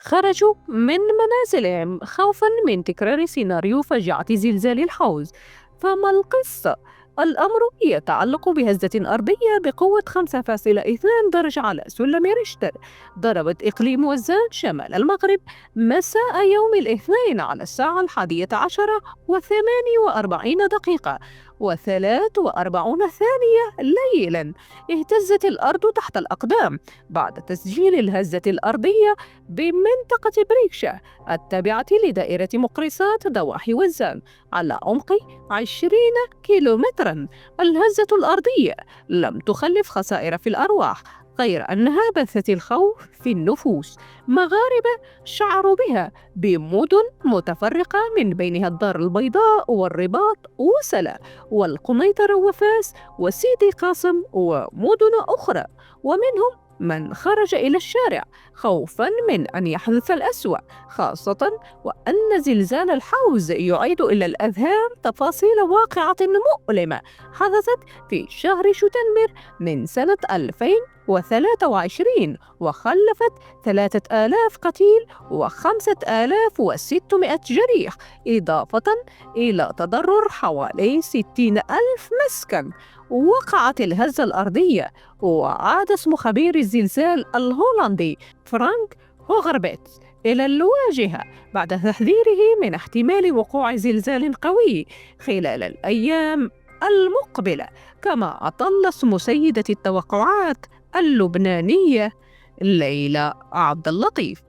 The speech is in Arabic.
خرجوا من منازلهم خوفا من تكرار سيناريو فجعة زلزال الحوز. فما القصة؟ الأمر يتعلق بهزة أرضية بقوة 5.2 درجة على سلم ريشتر ضربت إقليم وزان شمال المغرب مساء يوم الاثنين على الساعة 11:48 و43 ثانية ليلا. اهتزت الأرض تحت الأقدام بعد تسجيل الهزة الأرضية بمنطقة بريكشة التابعة لدائرة مقرصات ضواحي وزان على عمق 20 كيلومترا. الهزة الأرضية لم تخلف خسائر في الأرواح، غير أنها بثت الخوف في النفوس. مغاربة شعروا بها بمدن متفرقة من بينها الدار البيضاء والرباط وسلا والقنيطرة وفاس وسيدي قاسم ومدن أخرى، ومنهم من خرج إلى الشارع خوفا من أن يحدث الأسوأ، خاصة وأن زلزال الحوز يعيد إلى الأذهان تفاصيل واقعة مؤلمة حدثت في شهر شتنبر من سنة 2023 وخلفت 3000 قتيل و5600 جريح، إضافة إلى تضرر حوالي 60,000 مسكن. وقعت الهزة الأرضية وعاد اسم خبير الزلزال الهولندي فرانك هوغربيت إلى الواجهة بعد تحذيره من احتمال وقوع زلزال قوي خلال الأيام المقبلة. كما أطل اسم سيدة التوقعات اللبنانية ليلى عبد اللطيف.